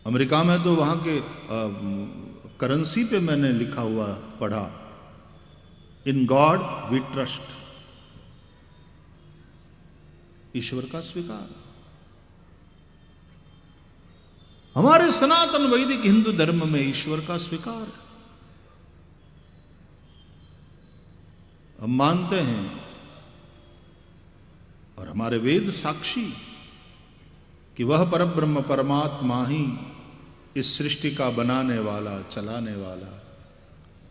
America में तो वहाँ के करेंसी पे मैंने लिखा हुआ पढ़ा, इन गॉड वी ट्रस्ट, ईश्वर का स्वीकार। हमारे सनातन वैदिक हिंदू धर्म में ईश्वर का स्वीकार है। हम मानते हैं और हमारे वेद साक्षी कि वह परब्रह्म परमात्मा ही इस सृष्टि का बनाने वाला, चलाने वाला,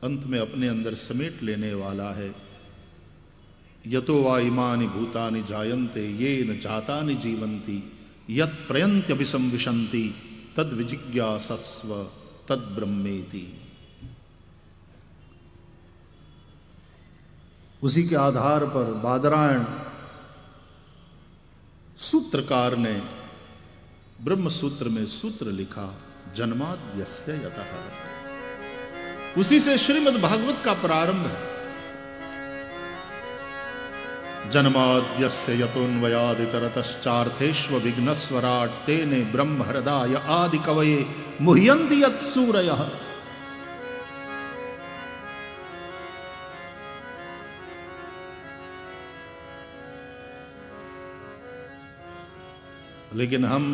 अंत में अपने अंदर समेट लेने वाला है। यतो वा इमानि भूतानि जायन्ते येन जातानि जीवन्ति यत् प्रयन्त्यभिसंविशन्ति तद विजिज्ञासस्व तद ब्रह्मेति। उसी के आधार पर बादरायण सूत्रकार ने ब्रह्म सूत्र में सूत्र लिखा, जन्माद्यस्य यतः। उसी से श्रीमद् भागवत का प्रारंभ है। जन्माद्यस्य यतोन्वयादितरतश्चार्थेष्व विघ्नस्वराट् तेने ब्रह्म हृदाय आदि कवये मुह्यन्ति यत्सूरयः। लेकिन हम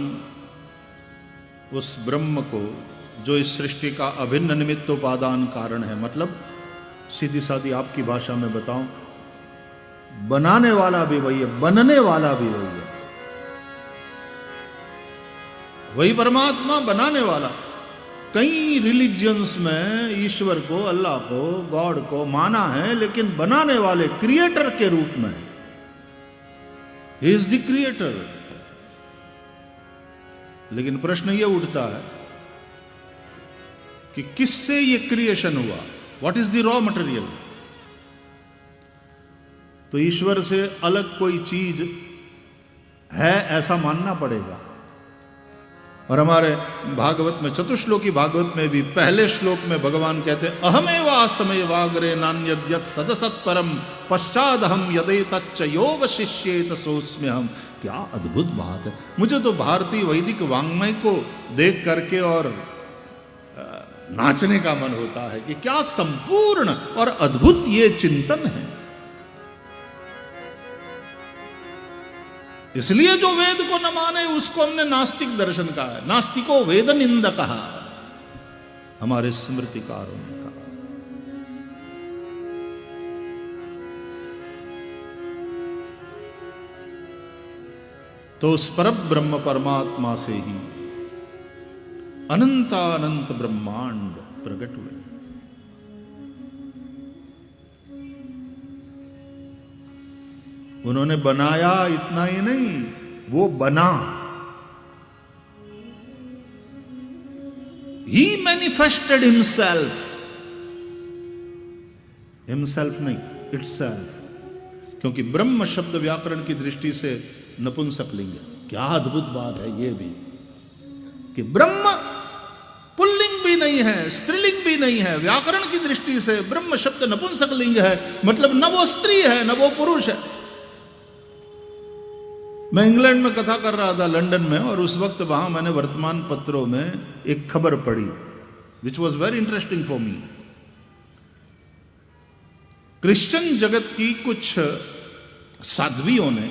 उस ब्रह्म को, जो इस सृष्टि का अभिन्न निमित्तोपादान कारण है, मतलब सीधी सादी आपकी भाषा में बताऊं, बनाने वाला भी वही है, बनने वाला भी वही है, वही परमात्मा बनाने वाला। कई रिलीजियंस में ईश्वर को, अल्लाह को, गॉड को माना है, लेकिन बनाने वाले क्रिएटर के रूप में, ही इज द क्रिएटर। लेकिन प्रश्न यह उठता है कि किससे ये क्रिएशन हुआ, what is the raw material. तो ईश्वर से अलग कोई चीज है ऐसा मानना पड़ेगा। और हमारे भागवत में, चतुश्लोकी भागवत में भी पहले श्लोक में भगवान कहते हैं, अहमेवासमेवाग्रे नान्यद्यत् सदसत् परम पश्चादहम यदेतच्च योवशिष्येत सोऽस्म्यहम्। क्या अद्भुत बात है। मुझे तो भारतीय वैदिक वाङ्मय को देख करके और नाचने का मन होता है कि क्या संपूर्ण और अद्भुत ये चिंतन है। इसलिए जो वेद को न माने उसको हमने नास्तिक दर्शन कहा है, नास्तिको वेद निंदक कहा हमारे स्मृतिकारों ने कहा। तो उस परब्रह्म परमात्मा से ही अनंतानंत ब्रह्मांड प्रकट हुए। उन्होंने बनाया इतना ही नहीं, वो बना। ही मैनिफेस्टेड हिमसेल्फ, हिमसेल्फ नहीं, इटसेल्फ। क्योंकि ब्रह्म शब्द व्याकरण की दृष्टि से नपुंसकलिंग है। क्या अद्भुत बात है ये भी कि ब्रह्म पुल्लिंग भी नहीं है, स्त्रीलिंग भी नहीं है। व्याकरण की दृष्टि से ब्रह्म शब्द नपुंसकलिंग है, मतलब न वो स्त्री है न वो पुरुष है। मैं इंग्लैंड में कथा कर रहा था, लंदन में, और उस वक्त वहां मैंने वर्तमान पत्रों में एक खबर पढ़ी which was very interesting for me. Christian जगत की कुछ साध्वियों ने,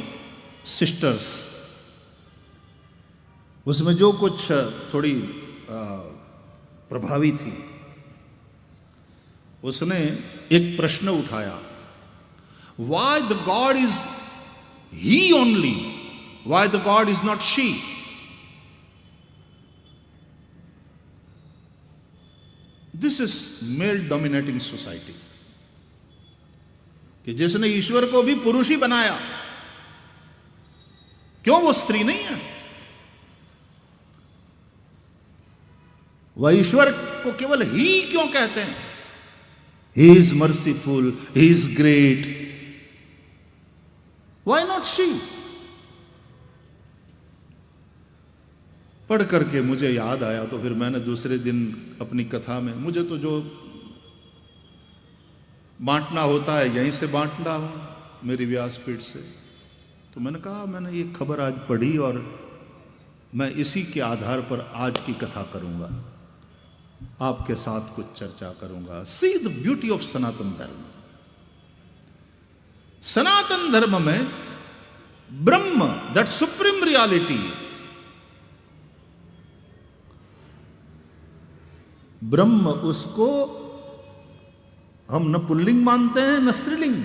सिस्टर्स, उसमें जो कुछ थोड़ी प्रभावी थी, उसने एक प्रश्न उठाया, why the God is he only, why the God is not she? This is male dominating society, कि जिसने ईश्वर को भी पुरुष ही बनाया, क्यों वो स्त्री नहीं है? वह ईश्वर को केवल ही क्यों कहते हैं? He is merciful, he is great, why not she? पढ़ करके मुझे याद आया, तो फिर मैंने दूसरे दिन अपनी कथा में, मुझे तो जो बांटना होता है यहीं से बांटना हूं, मेरी व्यासपीठ से। तो मैंने कहा, मैंने ये खबर आज पढ़ी और मैं इसी के आधार पर आज की कथा करूंगा, आपके साथ कुछ चर्चा करूंगा। सी द ब्यूटी ऑफ सनातन धर्म। सनातन धर्म में ब्रह्म, दैट सुप्रीम रियलिटी, ब्रह्म, उसको हम न पुल्लिंग मानते हैं न स्त्रीलिंग,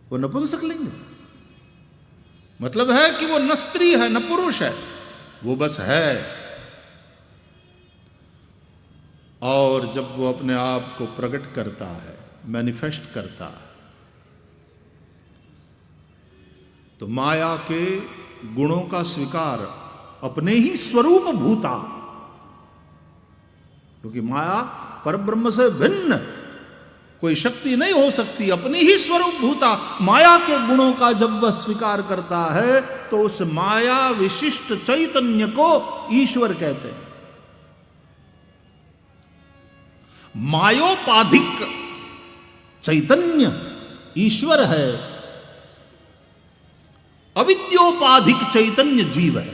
वो नपुंसकलिंग। मतलब है कि वो न स्त्री है न पुरुष है, वो बस है। और जब वो अपने आप को प्रकट करता है, मैनिफेस्ट करता है, तो माया के गुणों का स्वीकार अपने ही स्वरूप भूता, क्योंकि माया परब्रह्म से भिन्न कोई शक्ति नहीं हो सकती, अपनी ही स्वरूप भूता माया के गुणों का जब वह स्वीकार करता है तो उस माया विशिष्ट चैतन्य को ईश्वर कहते हैं। मायोपाधिक चैतन्य ईश्वर है, अविद्योपाधिक चैतन्य जीव है।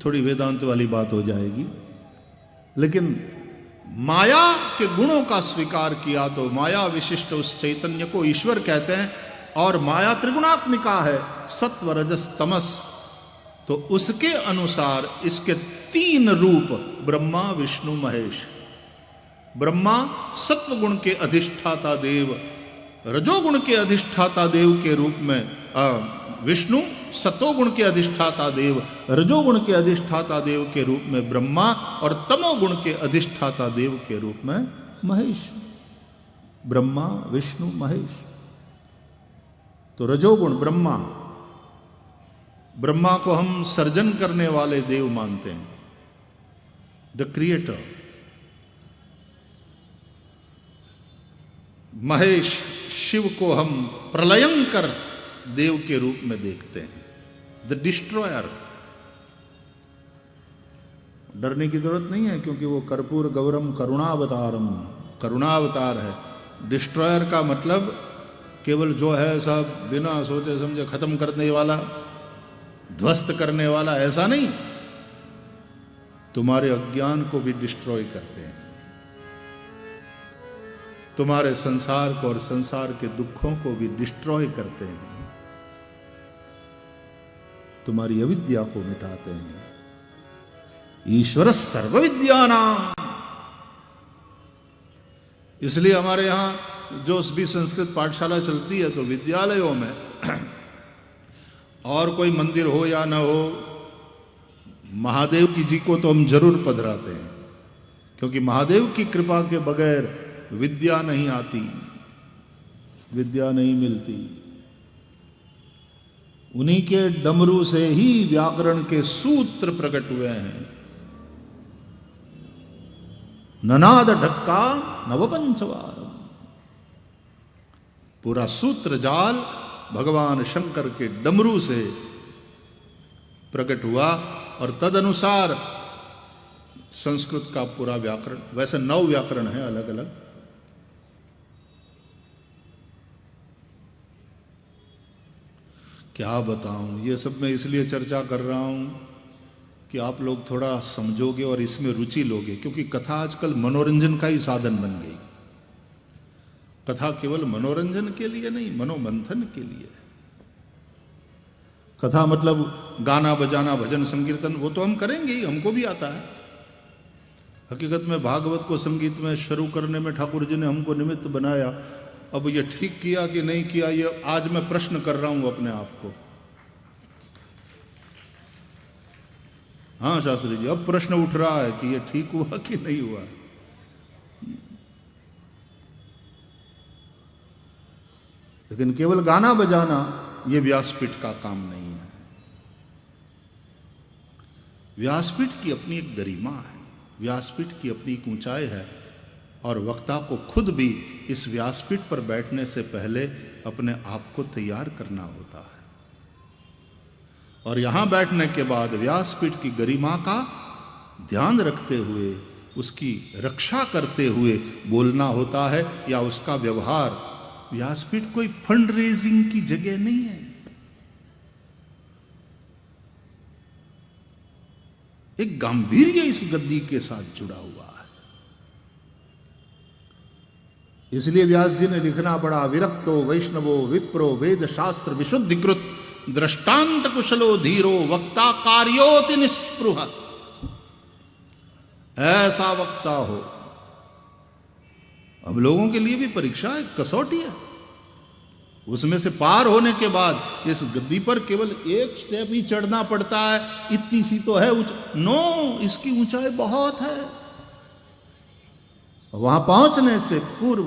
थोड़ी वेदांत वाली बात हो जाएगी, लेकिन माया के गुणों का स्वीकार किया तो माया विशिष्ट उस चैतन्य को ईश्वर कहते हैं। और माया त्रिगुणात्मिका है, सत्व रजस तमस, तो उसके अनुसार इसके 3 रूप, ब्रह्मा विष्णु महेश। ब्रह्मा सत्व गुण के अधिष्ठाता देव, रजोगुण के अधिष्ठाता देव के रूप में विष्णु, सतोगुण के अधिष्ठाता देव, रजोगुण के अधिष्ठाता देव के रूप में ब्रह्मा, और तमोगुण के अधिष्ठाता देव के रूप में महेश। ब्रह्मा विष्णु महेश। तो रजोगुण ब्रह्मा, ब्रह्मा को हम सर्जन करने वाले देव मानते हैं, द क्रिएटर। महेश शिव को हम प्रलयंकर देव के रूप में देखते हैं, द डिस्ट्रॉयर। डरने की जरूरत नहीं है, क्योंकि वो कर्पूर गौरम करुणावतारम, करुणावतार है। डिस्ट्रॉयर का मतलब केवल जो है सब बिना सोचे समझे खत्म करने वाला, ध्वस्त करने वाला, ऐसा नहीं। तुम्हारे अज्ञान को भी डिस्ट्रॉय करते हैं, तुम्हारे संसार को और संसार के दुखों को भी डिस्ट्रॉय करते हैं, तुम्हारी अविद्या को मिटाते हैं। ईश्वर सर्वविद्यानां। इसलिए हमारे यहां जो भी संस्कृत पाठशाला चलती है, तो विद्यालयों में और कोई मंदिर हो या ना हो, महादेव की जी को तो हम जरूर पधराते हैं, क्योंकि महादेव की कृपा के बगैर विद्या नहीं आती, विद्या नहीं मिलती। उन्हीं के डमरू से ही व्याकरण के सूत्र प्रकट हुए हैं। ननाद ढक्का नवपंचवार, पूरा सूत्र जाल भगवान शंकर के डमरू से प्रकट हुआ, और तदनुसार संस्कृत का पूरा व्याकरण, वैसे 9 व्याकरण है अलग अलग। क्या बताऊं, ये सब मैं इसलिए चर्चा कर रहा हूं कि आप लोग थोड़ा समझोगे और इसमें रुचि लोगे, क्योंकि कथा आजकल मनोरंजन का ही साधन बन गई। कथा केवल मनोरंजन के लिए नहीं, मनोमंथन के लिए। कथा मतलब गाना बजाना, भजन संकीर्तन, वो तो हम करेंगे ही, हमको भी आता है। हकीकत में भागवत को संगीत में शुरू करने में ठाकुर जी ने हमको निमित्त बनाया। अब ये ठीक किया कि नहीं किया, ये आज मैं प्रश्न कर रहा हूं अपने आप को। हाँ शास्त्री जी, अब प्रश्न उठ रहा है कि ये ठीक हुआ कि नहीं हुआ। लेकिन केवल गाना बजाना ये व्यासपीठ का काम नहीं है। व्यासपीठ की अपनी एक गरिमा है, व्यासपीठ की अपनी एक ऊंचाई है, और वक्ता को खुद भी इस व्यासपीठ पर बैठने से पहले अपने आप को तैयार करना होता है, और यहां बैठने के बाद व्यासपीठ की गरिमा का ध्यान रखते हुए, उसकी रक्षा करते हुए बोलना होता है, या उसका व्यवहार व्यासपीठ कोई फंड रेजिंग की जगह नहीं है। एक गांभीर्य इस गद्दी के साथ जुड़ा हुआ है। इसलिए व्यास जी ने लिखना पड़ा, विरक्तो वैष्णवो विप्रो वेद शास्त्र विशुद्धिकृत दृष्टांत कुशलो धीरो वक्ता कार्योति निस्पृह। ऐसा वक्ता हो। अब लोगों के लिए भी परीक्षा है, कसौटी है। उसमें से पार होने के बाद इस गद्दी पर केवल एक स्टेप ही चढ़ना पड़ता है। इतनी सी तो है नो, इसकी ऊंचाई बहुत है। वहां पहुंचने से पूर्व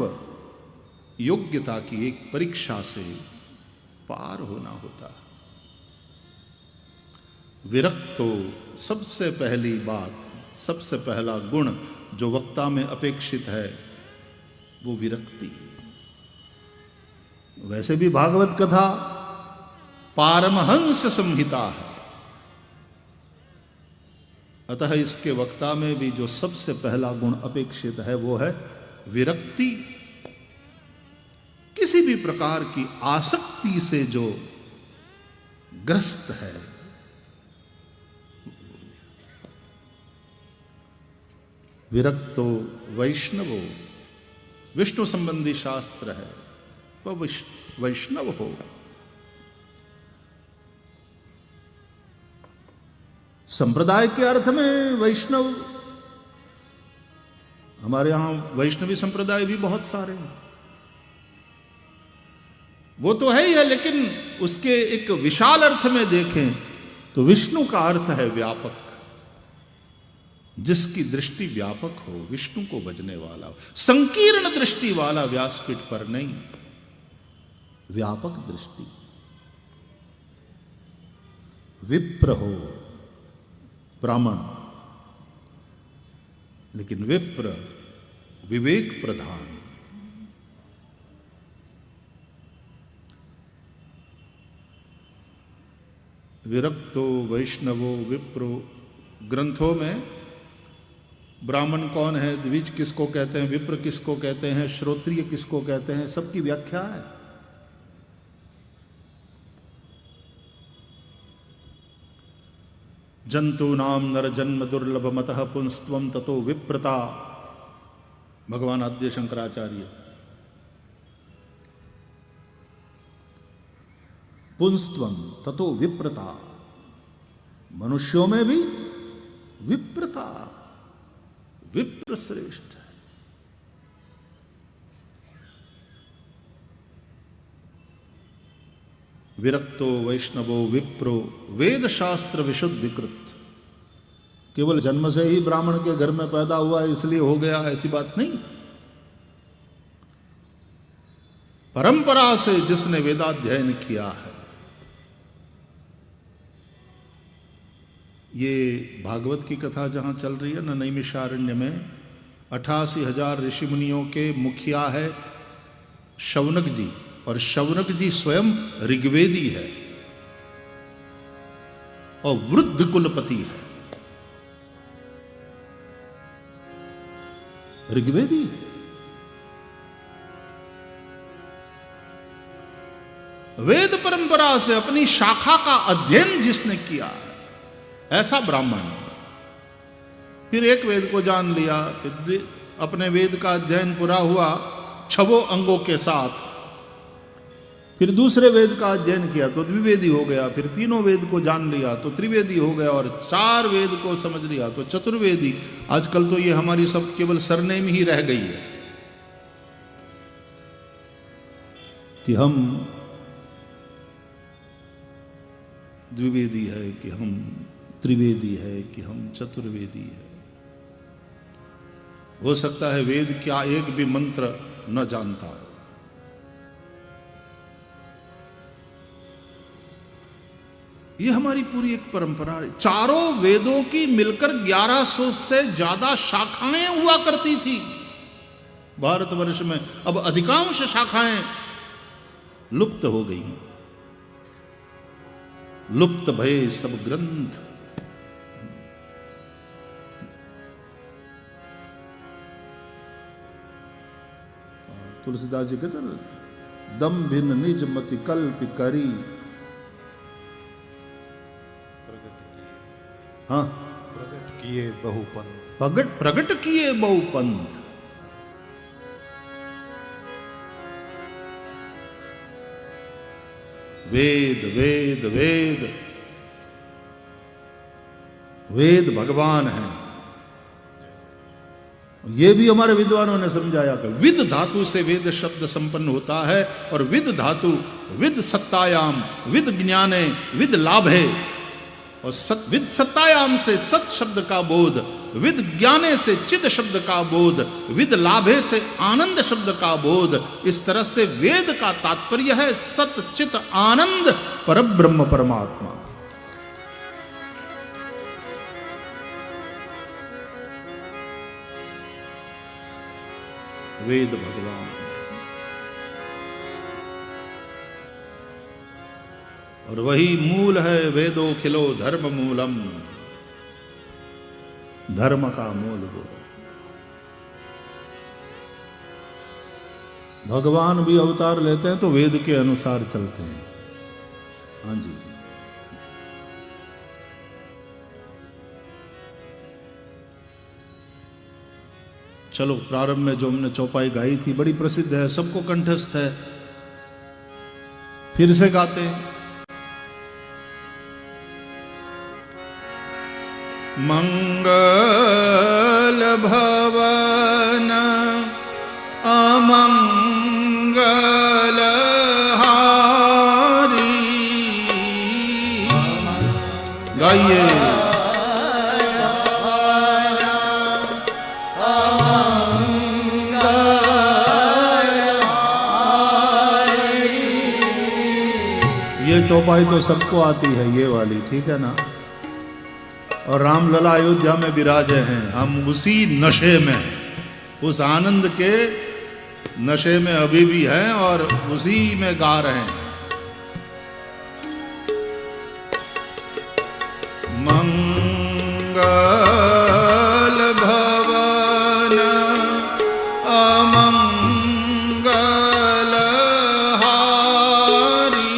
योग्यता की एक परीक्षा से पार होना होता है। विरक्तो, सबसे पहली बात, सबसे पहला गुण जो वक्ता में अपेक्षित है वो विरक्ति। वैसे भी भागवत कथा पारमहंस संहिता है, अतः इसके वक्ता में भी जो सबसे पहला गुण अपेक्षित है वो है विरक्ति। किसी भी प्रकार की आसक्ति से जो ग्रस्त है। विरक्तो वैष्णवो, विष्णु संबंधी शास्त्र है, वह वैष्णव हो। संप्रदाय के अर्थ में वैष्णव, हमारे यहां वैष्णवी संप्रदाय भी बहुत सारे हैं, वो तो है ही है, लेकिन उसके एक विशाल अर्थ में देखें तो विष्णु का अर्थ है व्यापक। जिसकी दृष्टि व्यापक हो, विष्णु को भजने वाला हो, संकीर्ण दृष्टि वाला, व्यासपीठ पर नहीं, व्यापक दृष्टि। विप्र हो, ब्राह्मण, लेकिन विप्र विवेक प्रधान। विरक्तो वैष्णवो विप्रो। ग्रंथों में ब्राह्मण कौन है, द्विज किसको कहते हैं, विप्र किसको कहते हैं, श्रोत्रिय किसको कहते हैं, सबकी व्याख्या है। जंतु नाम नर जन्म दुर्लभ मतः पुंस्त्वम ततो विप्रता, भगवान आद्य शंकराचार्य। पुंस्त्वम ततो विप्रता, मनुष्यों में भी विप्रता, विप्र श्रेष्ठ है। विरक्तो वैष्णवो विप्रो वेद शास्त्र विशुद्धिकृत। केवल जन्म से ही ब्राह्मण के घर में पैदा हुआ इसलिए हो गया, ऐसी बात नहीं। परंपरा से जिसने वेदाध्ययन किया है, ये भागवत की कथा जहां चल रही है ना, नैमिषारण्य में 88,000 ऋषि मुनियों के मुखिया है शौनक जी, और शौनक जी स्वयं ऋग्वेदी है और वृद्ध कुलपति है। ऋग्वेदी वेद परंपरा से अपनी शाखा का अध्ययन जिसने किया है, ऐसा ब्राह्मण। फिर एक वेद को जान लिया, अपने वेद का अध्ययन पूरा हुआ 6 अंगों के साथ, फिर दूसरे वेद का अध्ययन किया तो द्विवेदी हो गया, फिर 3 वेद को जान लिया तो त्रिवेदी हो गया, और 4 वेद को समझ लिया तो चतुर्वेदी। आजकल तो ये हमारी सब केवल सरनेम ही रह गई है कि हम द्विवेदी है, कि हम त्रिवेदी है, कि हम चतुर्वेदी है। हो सकता है वेद क्या एक भी मंत्र न जानता हो। ये हमारी पूरी एक परंपरा है। चारों वेदों की मिलकर 1100 से ज्यादा शाखाएं हुआ करती थी भारतवर्ष में। अब अधिकांश शाखाएं लुप्त हो गई हैं। लुप्त भये सब ग्रंथ। तुलसीदास जी कहते हैं दम भिन्न निज मति कल्प करी। हाँ, प्रगट किए बहुपंथ, प्रगट किए बहुपंथ। वेद वेद वेद वेद भगवान है। ये भी हमारे विद्वानों ने समझाया कि विद धातु से वेद शब्द संपन्न होता है, और विद धातु विद सत्तायाम, विद ज्ञाने, विद लाभे, और विद सत्तायाम से सत शब्द का बोध, विद ज्ञाने से चिद शब्द का बोध, विद लाभे से आनंद शब्द का बोध। इस तरह से वेद का तात्पर्य है सत चित आनंद परब्रह्म परमात्मा। वेद भगवान, और वही मूल है वेदो खिलो धर्म मूलम, धर्म का मूल वो। भगवान भी अवतार लेते हैं तो वेद के अनुसार चलते हैं। हाँ जी, चलो प्रारंभ में जो हमने चौपाई गाई थी बड़ी प्रसिद्ध है, सबको कंठस्थ है, फिर से गाते हैं। मंगल भवन अमंगल हारी, गाइए। ये चौपाई तो सबको आती है, ये वाली, ठीक है ना। और रामलला अयोध्या में विराजे हैं, हम उसी नशे में, उस आनंद के नशे में अभी भी हैं और उसी में गा रहे हैं। मंगल भवन अमंगल हारी,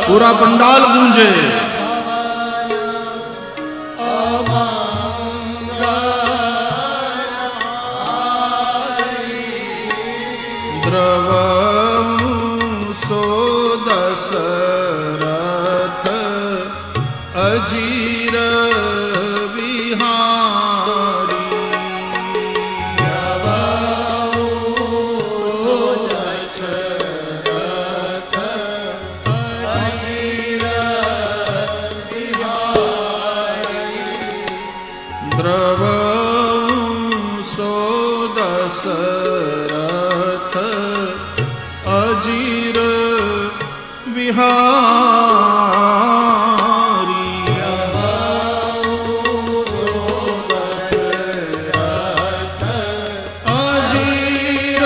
पूरा पंडाल गूंजे। द्रवसो दशरथ अजीर विहारी, द्रवसो दशरथ अजीर विहारी, अजीर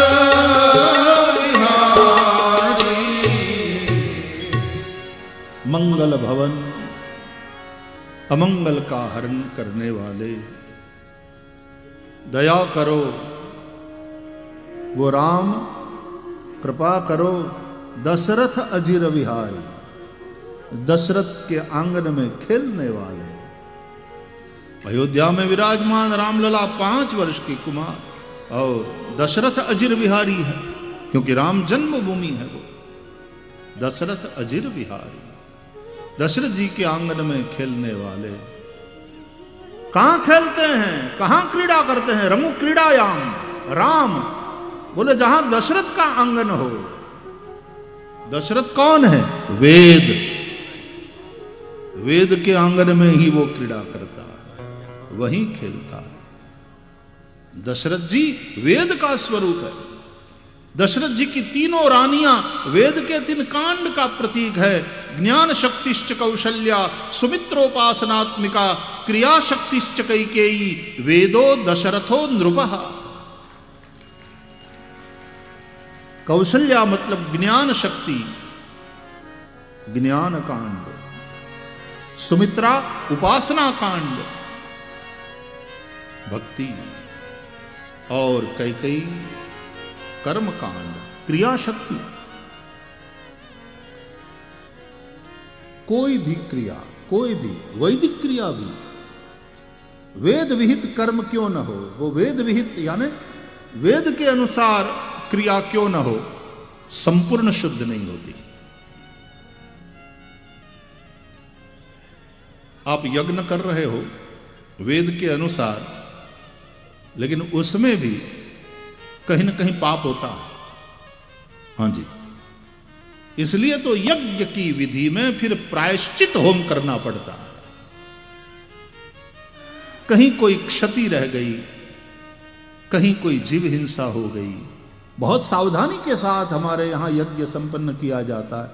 विहारी। मंगल भवन, अमंगल का हरण करने वाले, दया करो वो राम, कृपा करो दशरथ अजीर विहारी, दशरथ के आंगन में खेलने वाले। अयोध्या में विराजमान रामलला 5 वर्ष की कुमार, और दशरथ अजीर विहारी है क्योंकि राम जन्मभूमि है वो। दशरथ अजीर विहारी, दशरथ जी के आंगन में खेलने वाले। कहां खेलते हैं, कहां क्रीड़ा करते हैं? रमु क्रीड़ायाम, राम बोले जहां दशरथ का आंगन हो। दशरथ कौन है? वेद, वेद के आंगन में ही वो क्रीड़ा करता है, वहीं खेलता है। दशरथ जी वेद का स्वरूप है। दशरथ जी की तीनों रानियां वेद के 3 कांड का प्रतीक है। ज्ञान शक्तिश्च कौशल्या, सुमित्रोपासनात्मिका, क्रिया शक्तिश्च कैकेयी, वेदो दशरथो नृपः। कौशल्या मतलब ज्ञान शक्ति, ज्ञान कांड। सुमित्रा उपासना कांड, भक्ति। और कैकेयी कर्म कांड, क्रिया शक्ति, कोई भी क्रिया, कोई भी वैदिक क्रिया भी वेद विहित कर्म क्यों न हो, वो वेद विहित यानी वेद के अनुसार क्रिया क्यों न हो, संपूर्ण शुद्ध नहीं होती। आप यज्ञ कर रहे हो वेद के अनुसार, लेकिन उसमें भी कहीं ना कहीं पाप होता है। हां जी, इसलिए तो यज्ञ की विधि में फिर प्रायश्चित होम करना पड़ता है। कहीं कोई क्षति रह गई, कहीं कोई जीव हिंसा हो गई, बहुत सावधानी के साथ हमारे यहां यज्ञ संपन्न किया जाता है,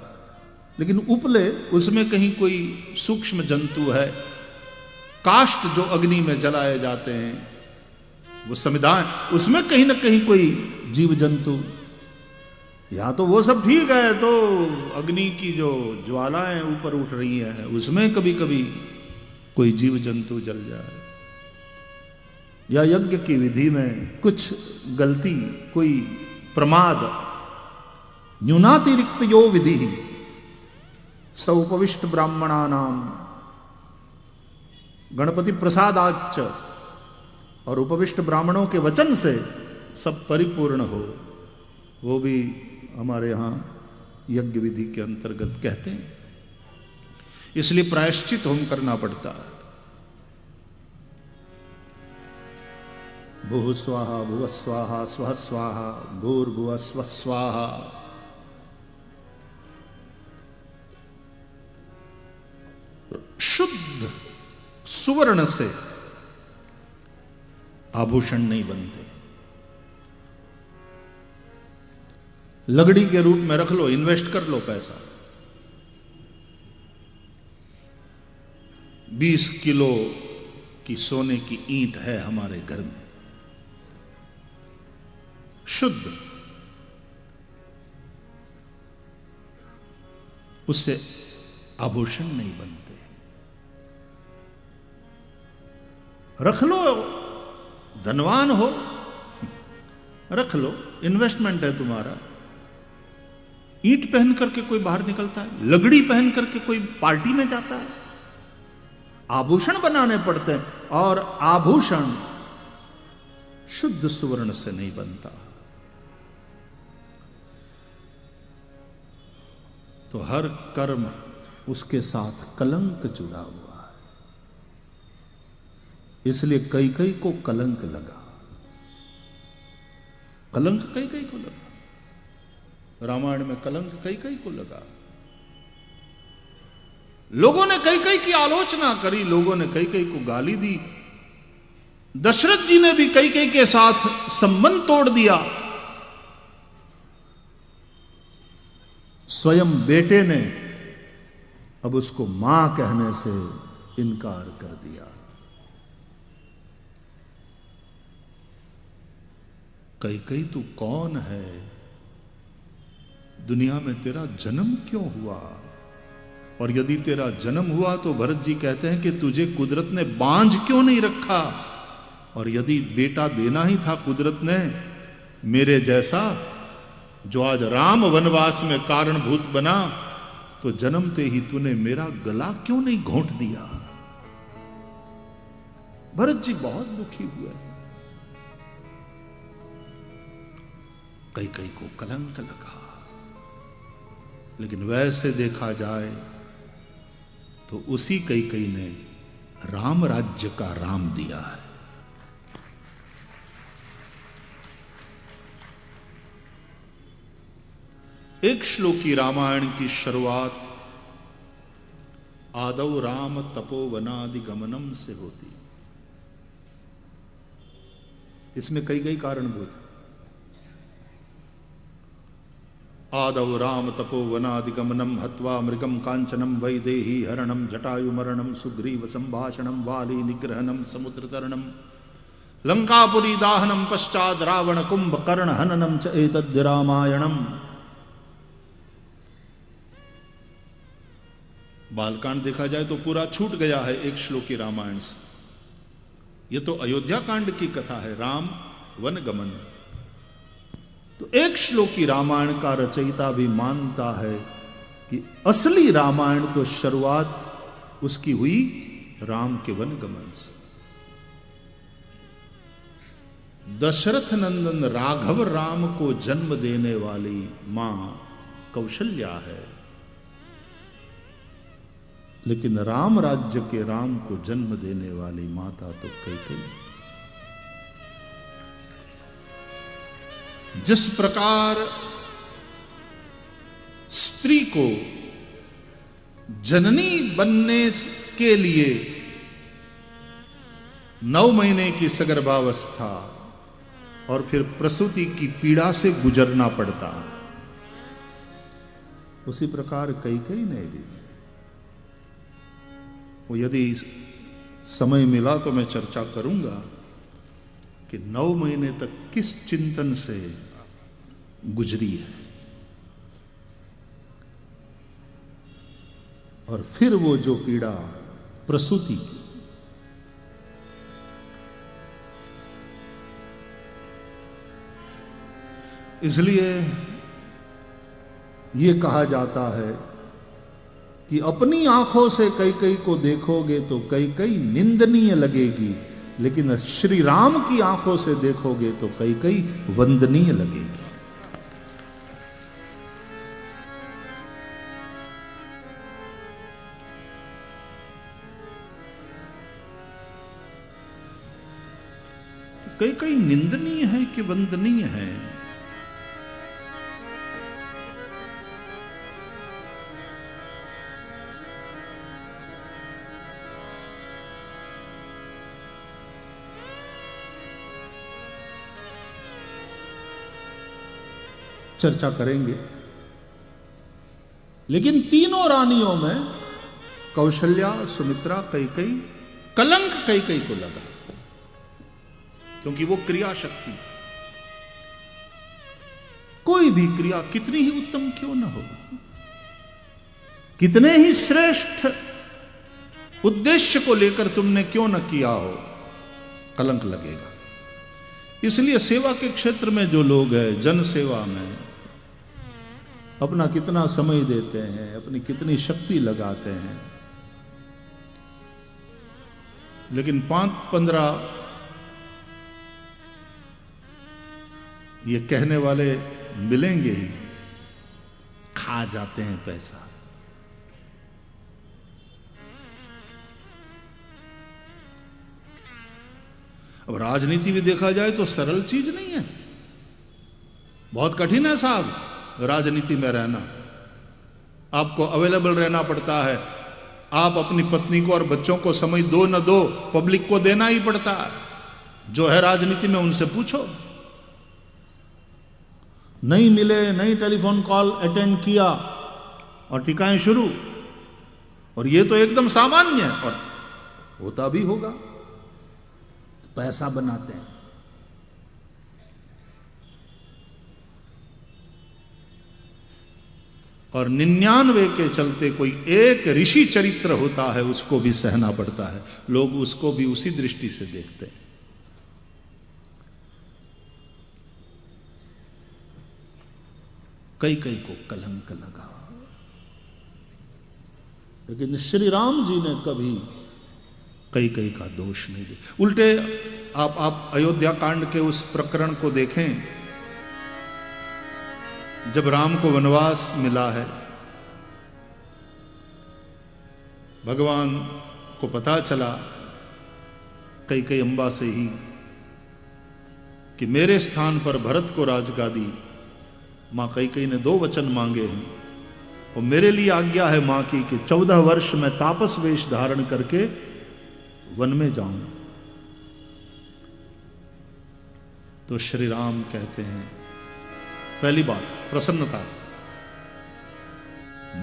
लेकिन उपले उसमें कहीं कोई सूक्ष्म जंतु है, काष्ठ जो अग्नि में जलाए जाते हैं, वो संविधान, उसमें कहीं ना कहीं कोई जीव जंतु, या तो वो सब ठीक है, तो अग्नि की जो ज्वालाएं ऊपर उठ रही हैं उसमें कभी कभी कोई जीव जंतु जल जाए, या यज्ञ की विधि में कुछ गलती, कोई प्रमाद, न्यूनातिरिक्त यो विधि स उपविष्ट ब्राह्मणा नाम गणपति प्रसादाच्च, और उपविष्ट ब्राह्मणों के वचन से सब परिपूर्ण हो, वो भी हमारे यहाँ यज्ञ विधि के अंतर्गत कहते हैं। इसलिए प्रायश्चित होम करना पड़ता है। भूः स्वाहा भुवः स्वाहा स्वः स्वाहा भूर्भुवः स्वः स्वाहा। शुद्ध सुवर्ण से आभूषण नहीं बनते। लगड़ी के रूप में रख लो, इन्वेस्ट कर लो पैसा, 20 किलो की सोने की ईंट है हमारे घर में, शुद्ध, उससे आभूषण नहीं बनते। रख लो, धनवान हो, रख लो, इन्वेस्टमेंट है तुम्हारा। ईंट पहन करके कोई बाहर निकलता है, लगड़ी पहन करके कोई पार्टी में जाता है, आभूषण बनाने पड़ते हैं, और आभूषण शुद्ध सुवर्ण से नहीं बनता। तो हर कर्म उसके साथ कलंक जुड़ा हुआ है, इसलिए कई को कलंक लगा, कलंक कई को लगा। रामायण में कलंक कई को लगा। लोगों ने कई की आलोचना करी, लोगों ने कई को गाली दी। दशरथ जी ने भी कई के साथ संबंध तोड़ दिया। स्वयं बेटे ने अब उसको मां कहने से इनकार कर दिया। कई तू कौन है? दुनिया में तेरा जन्म क्यों हुआ? और यदि तेरा जन्म हुआ तो भरत जी कहते हैं कि तुझे कुदरत ने बांझ क्यों नहीं रखा? और यदि बेटा देना ही था कुदरत ने मेरे जैसा, जो आज राम वनवास में कारणभूत बना, तो जन्मते ही तूने मेरा गला क्यों नहीं घोंट दिया? भरत जी बहुत दुखी हुए। कई को कलंक लगा। लेकिन वैसे देखा जाए तो उसी कई ने राम राज्य का राम दिया है। एक श्लोकी रामायण की शुरुआत आदौ राम तपोवनादि गमनम से होती। इसमें कई कारणभूत। आदौ राम तपोवनादिगमनम हत्वा मृगम कांचनम वैदेही हरणम जटायुमरणम सुग्रीव संभाषणम वाली निग्रहणम समुद्र तरणम लंकापुरी दाहनम पश्चात रावण कुंभकर्ण हननम च एतद् रामायणम। बालकांड देखा जाए तो पूरा छूट गया है एक श्लोकी रामायण से। यह तो अयोध्या कांड की कथा है, राम वन गमन। तो एक श्लोकी रामायण का रचयिता भी मानता है कि असली रामायण तो शुरुआत उसकी हुई राम के वनगमन से। दशरथ नंदन राघव राम को जन्म देने वाली मां कौशल्या है, लेकिन राम राज्य के राम को जन्म देने वाली माता तो कैकेयी। जिस प्रकार स्त्री को जननी बनने के लिए 9 महीने की सगर्भावस्था और फिर प्रसूति की पीड़ा से गुजरना पड़ता, उसी प्रकार कैकेयी ने भी, वो यदि समय मिला तो मैं चर्चा करूंगा कि 9 महीने तक किस चिंतन से गुजरी है, और फिर वो जो पीड़ा प्रसूति की। इसलिए ये कहा जाता है कि अपनी आंखों से कैकेयी को देखोगे तो कैकेयी निंदनीय लगेगी, लेकिन श्री राम की आंखों से देखोगे तो कैकेयी वंदनीय लगेगी। कैकेयी निंदनीय है कि वंदनीय है, चर्चा करेंगे। लेकिन तीनों रानियों में कौशल्या, सुमित्रा, कैकेयी, कलंक कैकेयी को लगा, क्योंकि वो क्रिया शक्ति, कोई भी क्रिया कितनी ही उत्तम क्यों न हो, कितने ही श्रेष्ठ उद्देश्य को लेकर तुमने क्यों न किया हो, कलंक लगेगा। इसलिए सेवा के क्षेत्र में जो लोग हैं, जन सेवा में अपना कितना समय देते हैं, अपनी कितनी शक्ति लगाते हैं, लेकिन 5-15 ये कहने वाले मिलेंगे ही, खा जाते हैं पैसा। अब राजनीति भी देखा जाए तो सरल चीज नहीं है, बहुत कठिन है साहब राजनीति में रहना। आपको अवेलेबल रहना पड़ता है, आप अपनी पत्नी को और बच्चों को समय दो न दो, पब्लिक को देना ही पड़ता है। जो है राजनीति में उनसे पूछो, नहीं मिले, नहीं टेलीफोन कॉल अटेंड किया और टिकाएं शुरू, और ये तो एकदम सामान्य है और होता भी होगा, पैसा बनाते हैं। और 99 के चलते कोई एक ऋषि चरित्र होता है, उसको भी सहना पड़ता है, लोग उसको भी उसी दृष्टि से देखते हैं। कैकेयी को कलंक लगा, लेकिन श्री राम जी ने कभी कैकेयी का दोष नहीं दिया। उल्टे आप अयोध्या कांड के उस प्रकरण को देखें, जब राम को वनवास मिला है, भगवान को पता चला कैकेयी अम्बा से ही कि मेरे स्थान पर भरत को राजगादी, मां कैकेयी ने 2 वचन मांगे हैं, और मेरे लिए आज्ञा है मां की कि 14 वर्ष में तापस वेश धारण करके वन में जाऊं। तो श्री राम कहते हैं, पहली बात प्रसन्नता,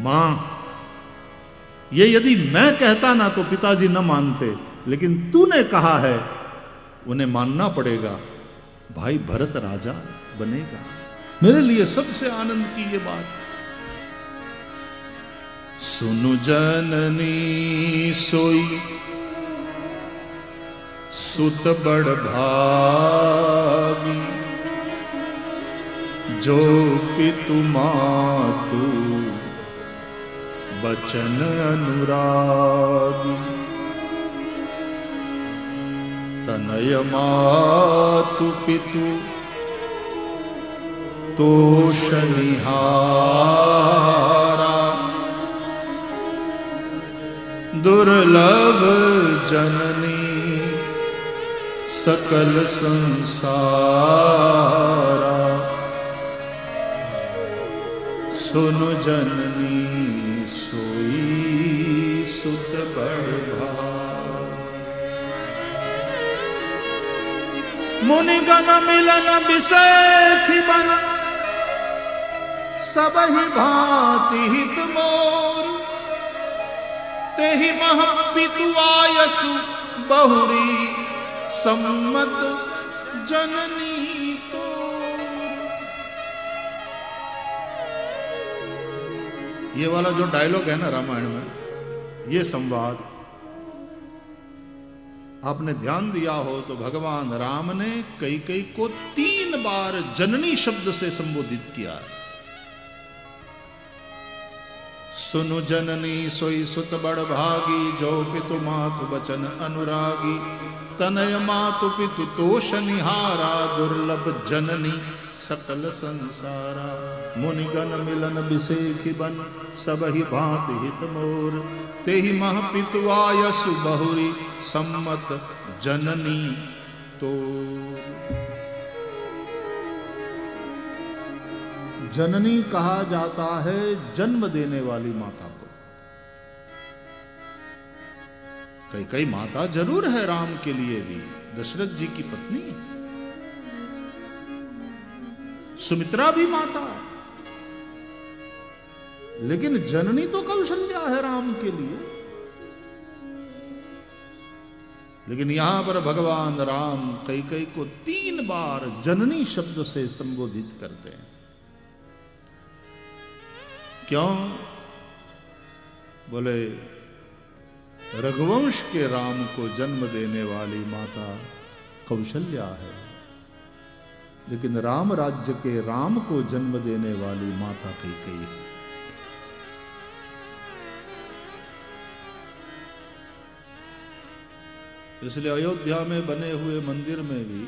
मां ये यदि मैं कहता ना तो पिताजी न मानते, लेकिन तूने कहा है, उन्हें मानना पड़ेगा, भाई भरत राजा बनेगा। मेरे लिए सबसे आनंद की ये बात, सुनु जननी सोई सुत बड़ भागी, जो पितु मातु बचन अनुरागी, तनय मातु पितु तोषनिहारा, दुर्लभ जननी सकल संसारा, सुनु जननी सोई सुत बड़ भाग। मुनिगण मिलन बिसेखि बन, सबहि भांति हित मोर, तेहि मह पितु आयसु बहुरी, सम्मत जननी तो। ये वाला जो डायलॉग है ना रामायण में, ये संवाद आपने ध्यान दिया हो तो भगवान राम ने कैकेयी को 3 बार जननी शब्द से संबोधित किया है। सुनु जननी सोई सुत बड़ भागी, जो पितु मातु बचन अनुरागी, तनय मातु पितु तोषनिहारा, दुर्लभ जननी सकल संसारा, मुनिगण मिलन बिसेखि बन, सबहि भांति हित मोर, तेहि मह पितु आयसु बहुरी, सम्मत जननी तो। जननी कहा जाता है जन्म देने वाली माता को। कैकेयी माता जरूर है राम के लिए भी, दशरथ जी की पत्नी है। सुमित्रा भी माता है, लेकिन जननी तो कौशल्या है राम के लिए। लेकिन यहां पर भगवान राम कैकेयी को 3 बार जननी शब्द से संबोधित करते हैं। क्यों? बोले रघुवंश के राम को जन्म देने वाली माता कौशल्या है, लेकिन राम राज्य के राम को जन्म देने वाली माता कैकेयी है। इसलिए अयोध्या में बने हुए मंदिर में भी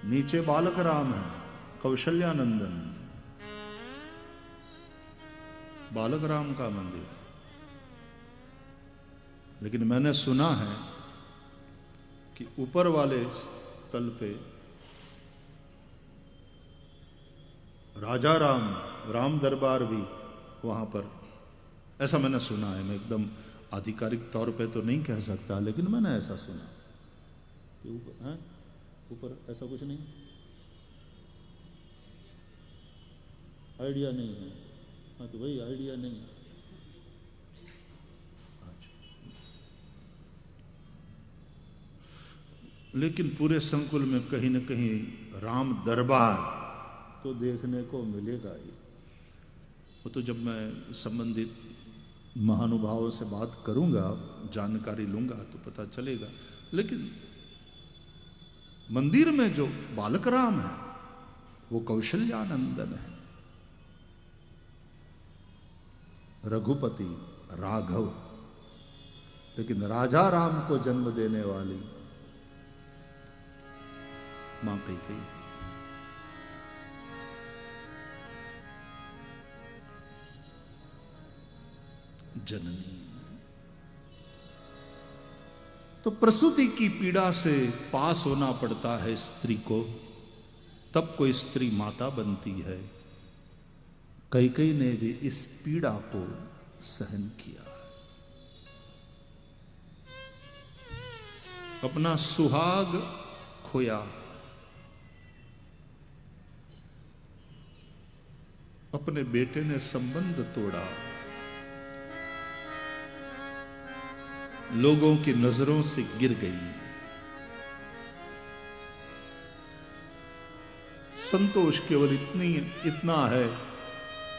नीचे बालक राम है, कौशल्या नंदन, बालक राम का मंदिर। लेकिन मैंने सुना है कि ऊपर वाले तल पे राजा राम, राम दरबार भी वहां पर, ऐसा मैंने सुना है। मैं एकदम आधिकारिक तौर पे तो नहीं कह सकता, लेकिन मैंने ऐसा सुना कि ऊपर है, ऊपर ऐसा कुछ नहीं, आइडिया नहीं है। हाँ तो वही आइडिया नहीं। अच्छा, लेकिन पूरे संकुल में कहीं न कहीं राम दरबार तो देखने को मिलेगा ही। वो तो जब मैं संबंधित महानुभावों से बात करूंगा, जानकारी लूंगा तो पता चलेगा। लेकिन मंदिर में जो बालक राम है वो कौशल्यानंदन है, रघुपति राघव। लेकिन राजा राम को जन्म देने वाली मां कैकेयी। जननी। तो प्रसूति की पीड़ा से पास होना पड़ता है स्त्री को, तब कोई स्त्री माता बनती है। कैकेयी ने भी इस पीड़ा को सहन किया, अपना सुहाग खोया, अपने बेटे ने संबंध तोड़ा, लोगों की नजरों से गिर गई। संतोष केवल इतना है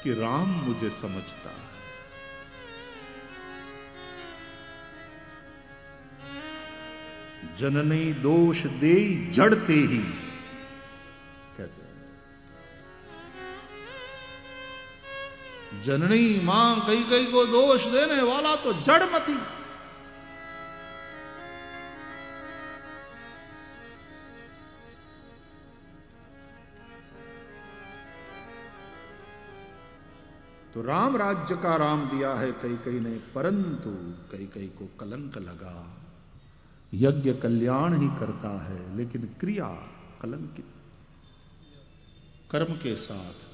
कि राम मुझे समझता है। जननी दोष दे जड़ते ही, कहते हैं जननी मां कई को दोष देने वाला तो जड़मती। तो राम राज्य का राम दिया है कई ने, परंतु कई को कलंक लगा। यज्ञ कल्याण ही करता है लेकिन क्रिया कलंकित, कर्म के साथ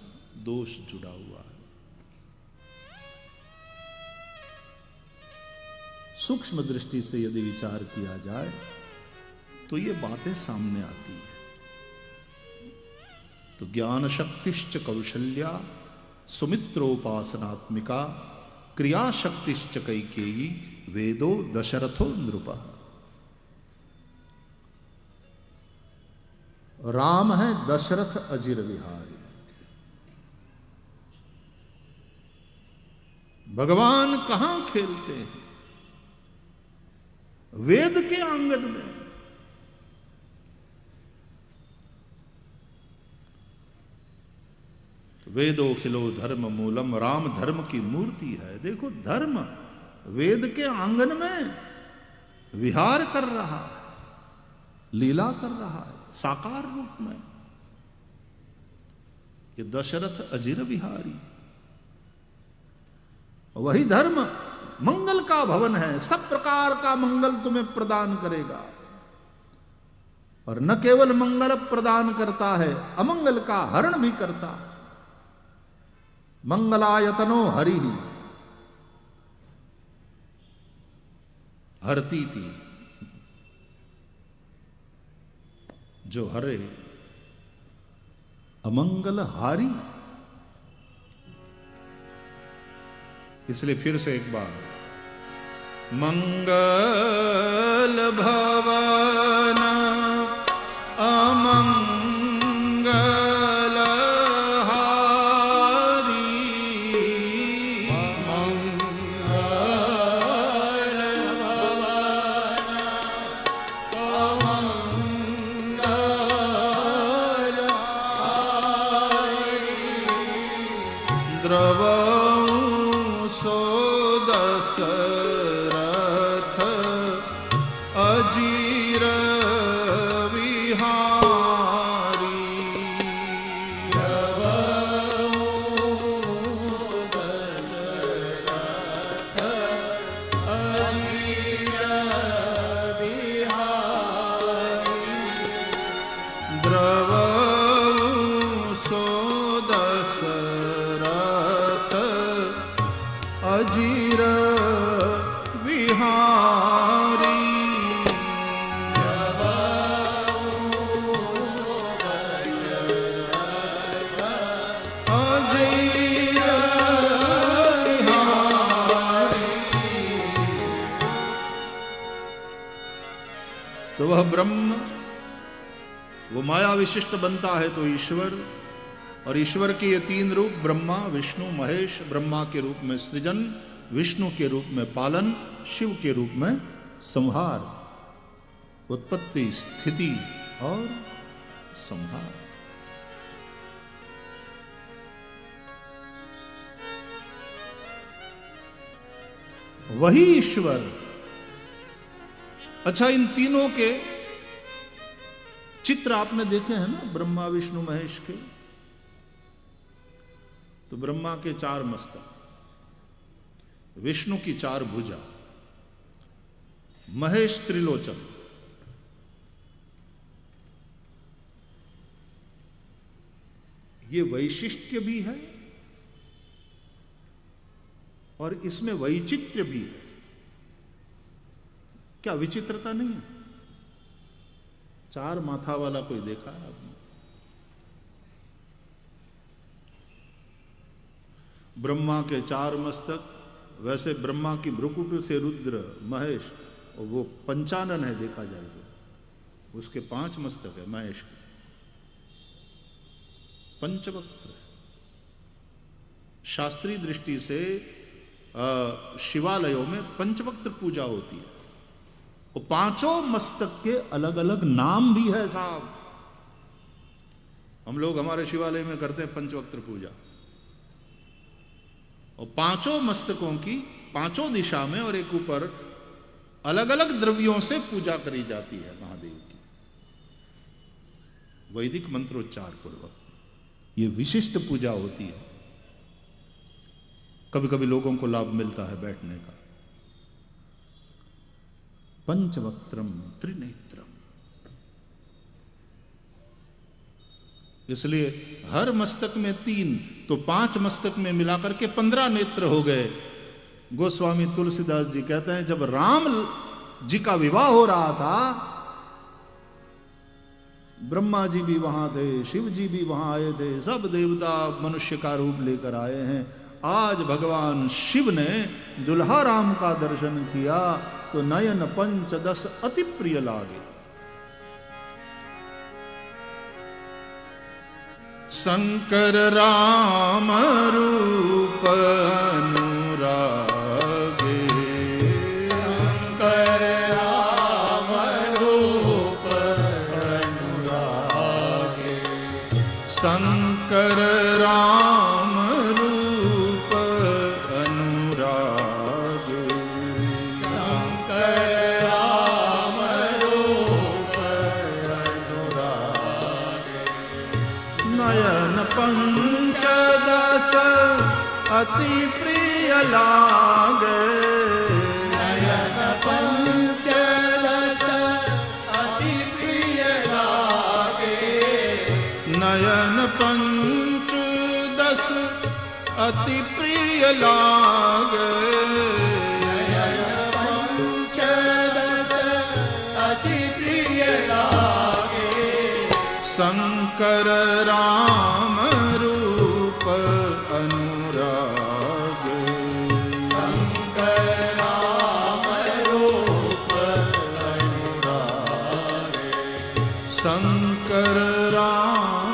दोष जुड़ा हुआ है। सूक्ष्म दृष्टि से यदि विचार किया जाए तो ये बातें सामने आती है। तो ज्ञान शक्तिश्च कौशल्या सुमित्रोपासनात्मिका क्रिया शक्तिश्च कैकेयी वेदो दशरथो नृपः। राम है दशरथ अजिर विहारी। भगवान कहां खेलते हैं? वेद के आंगन में। तो वेदो खिलो धर्म मूलम, राम धर्म की मूर्ति है। देखो धर्म वेद के आंगन में विहार कर रहा है, लीला कर रहा है साकार रूप में। ये दशरथ अजिर विहारी, वही धर्म मंगल का भवन है, सब प्रकार का मंगल तुम्हें प्रदान करेगा। और न केवल मंगल प्रदान करता है, अमंगल का हरण भी करता है। मंगलायतनो हरि ही हरती थी, जो हरे अमंगल हारी। इसलिए फिर से एक बार, मंगल भवन अमंगल हारी, मंगल भवन अमंगल हारी, द्रव सो दशरथ अजीर विहारी। दशरथ अजीर विहारी, द्रवौ सो दशरथ अजीर विहारी। अजीर विहारी। तो वह ब्रह्म, वो माया विशिष्ट बनता है तो ईश्वर, और ईश्वर के ये तीन रूप ब्रह्मा विष्णु महेश। ब्रह्मा के रूप में सृजन, विष्णु के रूप में पालन, शिव के रूप में संहार, उत्पत्ति स्थिति और संहार। वही ईश्वर। अच्छा, इन तीनों के चित्र आपने देखे हैं ना, ब्रह्मा विष्णु महेश के। तो ब्रह्मा के 4 मस्तक, विष्णु की 4 भुजा, महेश त्रिलोचन, ये वैशिष्ट्य भी है और इसमें वैचित्र्य भी है। क्या विचित्रता नहीं है? 4 माथा वाला कोई देखा है आपने? ब्रह्मा के 4 मस्तक, वैसे ब्रह्मा की भ्रुकुट से रुद्र महेश, और वो पंचानन है देखा जाए तो, उसके 5 मस्तक है महेश के, पंचवक्त्र। शास्त्रीय दृष्टि से शिवालयों में पंचवक्त्र पूजा होती है। वो 5 मस्तक के अलग अलग नाम भी है साहब। हम लोग हमारे शिवालय में करते हैं पंचवक्त्र पूजा। और पांचों मस्तकों की पांचों दिशा में और एक ऊपर अलग अलग द्रव्यों से पूजा करी जाती है महादेव की, वैदिक मंत्रोच्चार पूर्वक। ये विशिष्ट पूजा होती है। कभी कभी लोगों को लाभ मिलता है बैठने का। पंचवक्त्रम त्रिनेत्रम, इसलिए हर मस्तक में 3 तो 5 मस्तक में मिलाकर के 15 नेत्र हो गए। गोस्वामी तुलसीदास जी कहते हैं जब राम जी का विवाह हो रहा था, ब्रह्मा जी भी वहां थे, शिव जी भी वहां आए थे, सब देवता मनुष्य का रूप लेकर आए हैं। आज भगवान शिव ने दुल्हा राम का दर्शन किया तो नयन पंचदश अति प्रिय लागे। शंकर राम रूप अनुरागे, शंकर राम रूप अनुरागे, शंकर राम रूप अनुरागे, शंकर राम रूप अनुरागे, नयन पंचदश अति प्रिय लागे, नयन पंचदश अति प्रिय लागे, नयन पंचदश अति प्रिय लागे, नयन पंचदश अति प्रिय लागे, शंकर राम रूप अनुरागे, शंकर राम रूप अनुरागे, शंकर राम